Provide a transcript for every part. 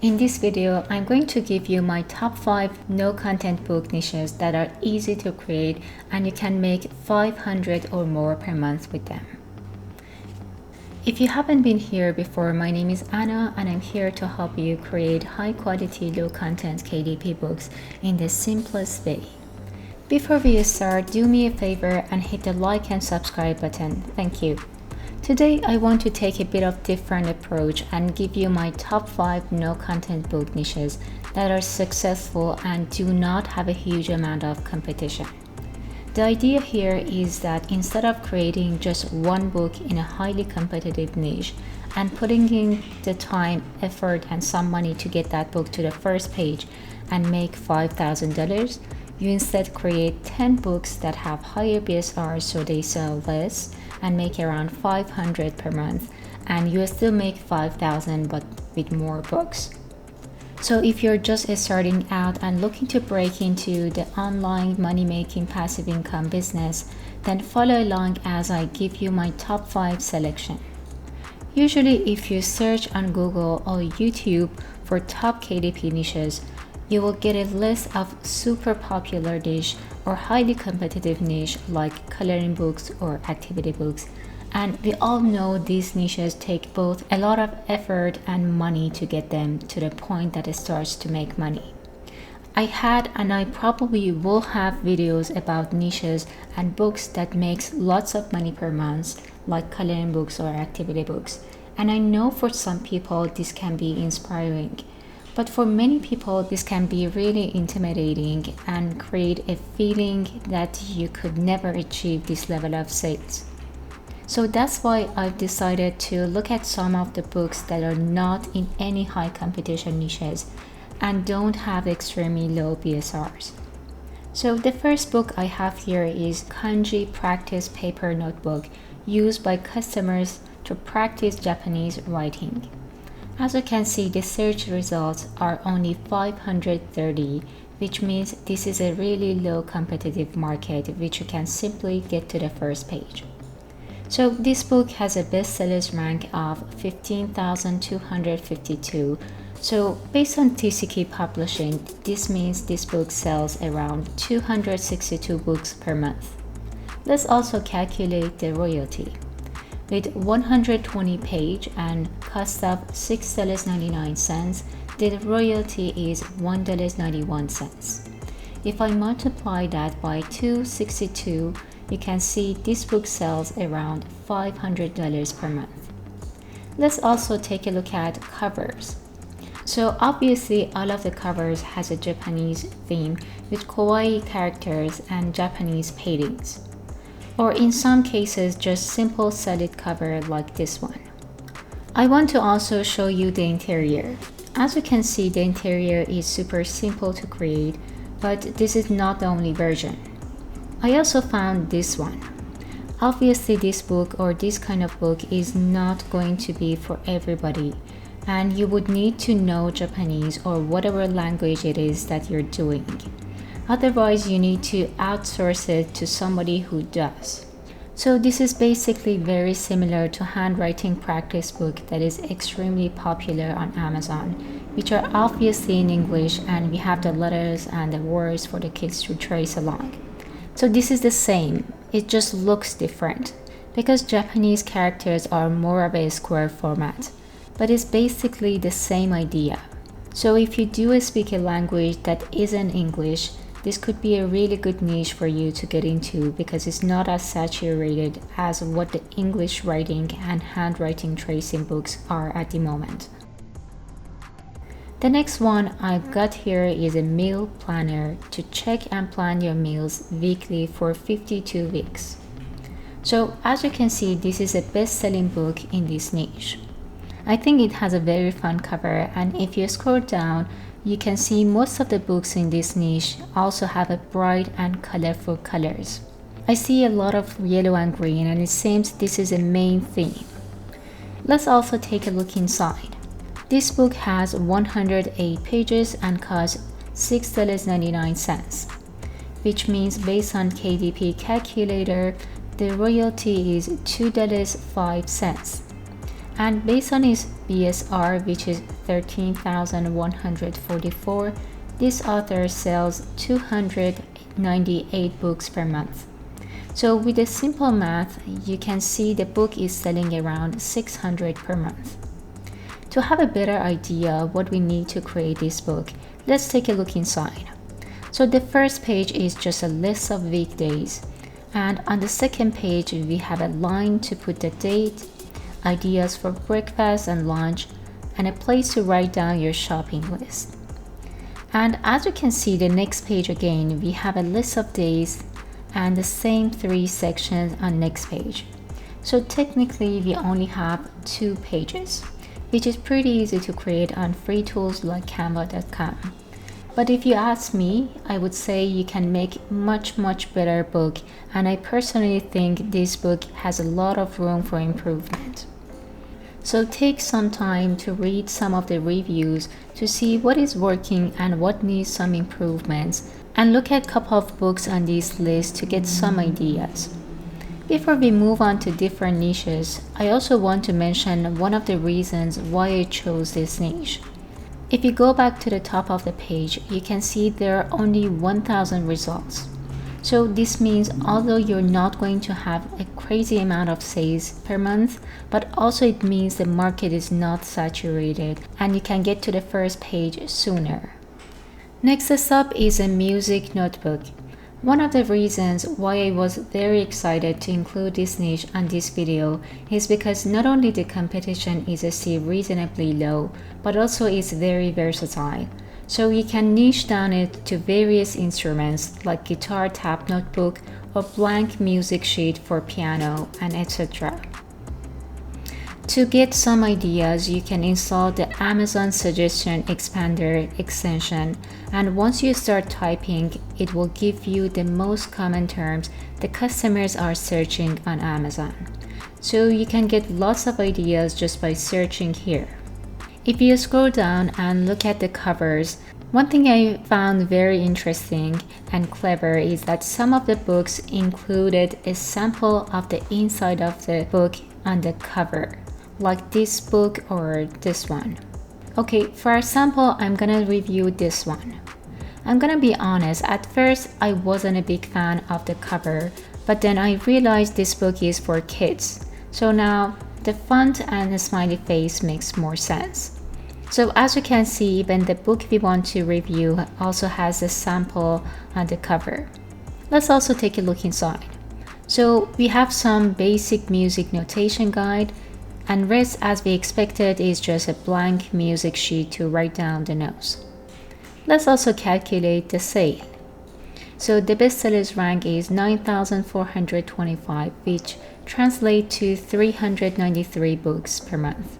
In this video, I'm going to give you my top 5 no-content book niches that are easy to create and you can make 500 or more per month with them. If you haven't been here before, my name is Anna and I'm here to help you create high-quality, low-content KDP books in the simplest way. Before we start, do me a favor and hit the like and subscribe button. Thank you. Today, I want to take a bit of different approach and give you my top 5 no-content book niches that are successful and do not have a huge amount of competition. The idea here is that instead of creating just one book in a highly competitive niche and putting in the time, effort, and some money to get that book to the first page and make $5,000, you instead create 10 books that have higher BSRs so they sell less and make around 500 per month, and you still make 5,000 but with more books. So if you're just starting out and looking to break into the online money-making passive income business, then follow along as I give you my top 5 selection. Usually if you search on Google or YouTube for top KDP niches, you will get a list of super popular niche or highly competitive niche like coloring books or activity books. And we all know these niches take both a lot of effort and money to get them to the point that it starts to make money. I had and I probably will have videos about niches and books that makes lots of money per month like coloring books or activity books. And I know for some people this can be inspiring. But for many people, this can be really intimidating and create a feeling that you could never achieve this level of sales. So that's why I've decided to look at some of the books that are not in any high competition niches and don't have extremely low BSRs. So the first book I have here is Kanji Practice Paper Notebook, used by customers to practice Japanese writing. As you can see, the search results are only 530, which means this is a really low competitive market which you can simply get to the first page. So this book has a bestsellers rank of 15,252. So based on TCK publishing, this means this book sells around 262 books per month. Let's also calculate the royalty. With 120 page and cost of $6.99, the royalty is $1.91. If I multiply that by 262, you can see this book sells around $500 per month. Let's also take a look at covers. So obviously all of the covers has a Japanese theme with kawaii characters and Japanese paintings. Or in some cases just simple solid cover like this one. I want to also show you the interior. As you can see, the interior is super simple to create, but this is not the only version. I also found this one. Obviously this book or this kind of book is not going to be for everybody, and you would need to know Japanese or whatever language it is that you're doing. Otherwise, you need to outsource it to somebody who does. So this is basically very similar to handwriting practice book that is extremely popular on Amazon, which are obviously in English and we have the letters and the words for the kids to trace along. So this is the same, it just looks different because Japanese characters are more of a square format, but it's basically the same idea. So if you do speak a language that isn't English, this could be a really good niche for you to get into because it's not as saturated as what the English writing and handwriting tracing books are at the moment. The next one I've got here is a meal planner to check and plan your meals weekly for 52 weeks. So as you can see, this is a best-selling book in this niche. I think it has a very fun cover, and if you scroll down, you can see most of the books in this niche also have a bright and colorful colors. I see a lot of yellow and green, and it seems this is a main theme. Let's also take a look inside. This book has 108 pages and costs $6.99, which means based on KDP calculator, the royalty is $2.05. And based on his BSR, which is 13,144, this author sells 298 books per month. So with a simple math, you can see the book is selling around 600 per month. To have a better idea of what we need to create this book, let's take a look inside. So the first page is just a list of weekdays, and on the second page we have a line to put the date, ideas for breakfast and lunch, and a place to write down your shopping list. And as you can see, the next page again, we have a list of days and the same 3 sections on next page. So technically we only have 2 pages, which is pretty easy to create on free tools like canva.com. But if you ask me, I would say you can make much better book, and I personally think this book has a lot of room for improvement. So take some time to read some of the reviews to see what is working and what needs some improvements, and look at a couple of books on this list to get some ideas. Before we move on to different niches, I also want to mention one of the reasons why I chose this niche. If you go back to the top of the page, you can see there are only 1,000 results. So this means although you're not going to have a crazy amount of sales per month, but also it means the market is not saturated and you can get to the first page sooner. Next up is a music notebook. One of the reasons why I was very excited to include this niche on this video is because not only the competition is still reasonably low, but also it's very versatile. So you can niche down it to various instruments like guitar tab notebook or blank music sheet for piano and etc. To get some ideas, you can install the Amazon Suggestion Expander extension, and once you start typing, it will give you the most common terms the customers are searching on Amazon. So you can get lots of ideas just by searching here. If you scroll down and look at the covers, one thing I found very interesting and clever is that some of the books included a sample of the inside of the book on the cover, like this book or this one. Okay, for our sample, I'm gonna review this one. I'm gonna be honest, at first I wasn't a big fan of the cover, but then I realized this book is for kids. So now the font and the smiley face makes more sense. So as you can see, even the book we want to review also has a sample on the cover. Let's also take a look inside. So we have some basic music notation guide, and rest as we expected is just a blank music sheet to write down the notes. Let's also calculate the sale. So the bestsellers rank is 9,425, which translates to 393 books per month.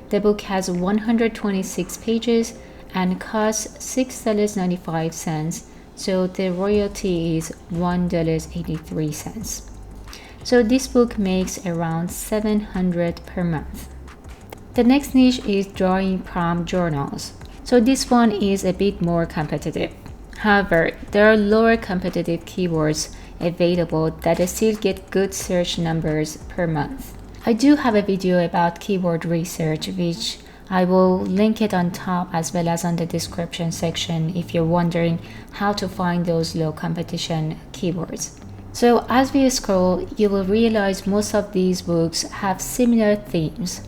The book has 126 pages and costs $6.95, so the royalty is $1.83. So this book makes around $700 per month. The next niche is drawing prompt journals. So this one is a bit more competitive. However, there are lower competitive keywords available that still get good search numbers per month. I do have a video about keyword research, which I will link it on top as well as on the description section if you're wondering how to find those low competition keywords. So as we scroll, you will realize most of these books have similar themes.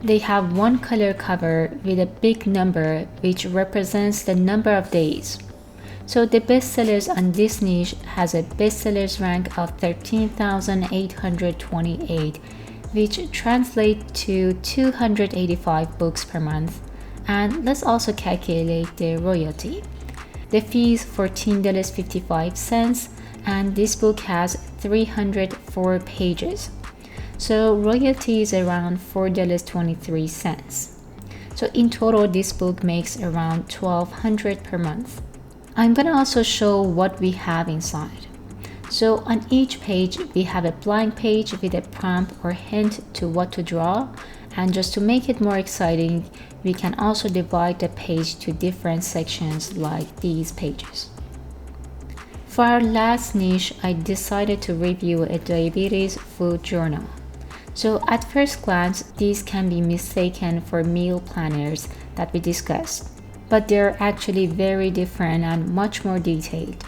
They have one color cover with a big number which represents the number of days. So the bestsellers on this niche has a bestsellers rank of 13,828, which translates to 285 books per month. And let's also calculate the royalty. The fee is $14.55, and this book has 304 pages. So royalty is around $4.23. So in total, this book makes around $1,200 per month. I'm gonna also show what we have inside. So on each page, we have a blank page with a prompt or hint to what to draw. And just to make it more exciting, we can also divide the page to different sections like these pages. For our last niche, I decided to review a diabetes food journal. So at first glance, these can be mistaken for meal planners that we discussed, but they're actually very different and much more detailed.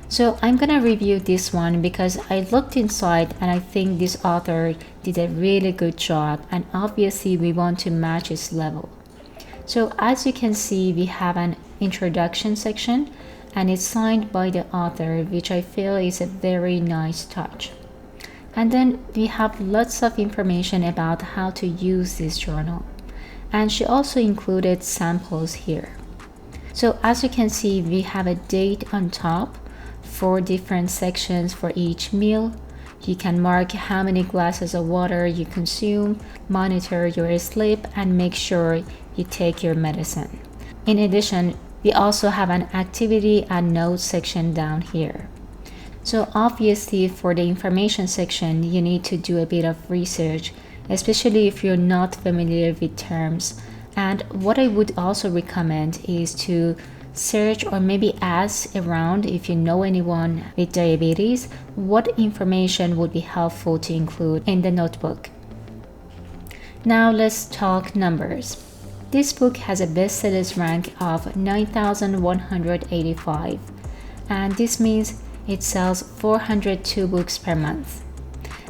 So I'm gonna review this one because I looked inside and I think this author did a really good job, and obviously we want to match its level. So as you can see, we have an introduction section and it's signed by the author, which I feel is a very nice touch. And then we have lots of information about how to use this journal. And she also included samples here. So as you can see, we have a date on top, 4 different sections for each meal. You can mark how many glasses of water you consume, monitor your sleep, and make sure you take your medicine. In addition, we also have an activity and notes section down here. So obviously for the information section, you need to do a bit of research, especially if you're not familiar with terms. And what I would also recommend is to search or maybe ask around if you know anyone with diabetes what information would be helpful to include in the notebook. Now let's talk numbers. This book has a bestsellers rank of 9,185, and this means it sells 402 books per month.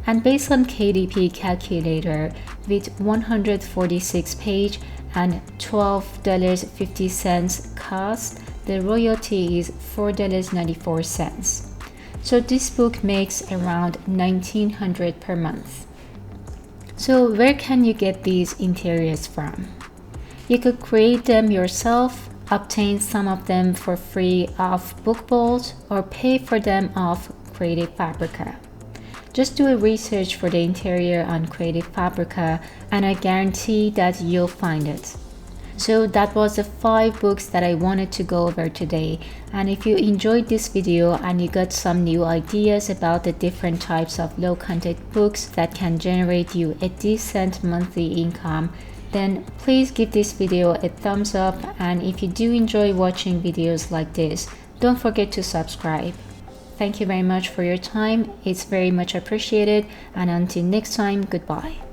And based on KDP calculator with 146 page and $12.50 cost, the royalty is $4.94. So this book makes around $1,900 per month. So where can you get these interiors from? You could create them yourself, obtain some of them for free off BookBolt, or pay for them off Creative Fabrica. Just do a research for the interior on Creative Fabrica and I guarantee that you'll find it. So that was the 5 books that I wanted to go over today, and if you enjoyed this video and you got some new ideas about the different types of low content books that can generate you a decent monthly income, then please give this video a thumbs up, and if you do enjoy watching videos like this, don't forget to subscribe. Thank you very much for your time, it's very much appreciated, and until next time, goodbye.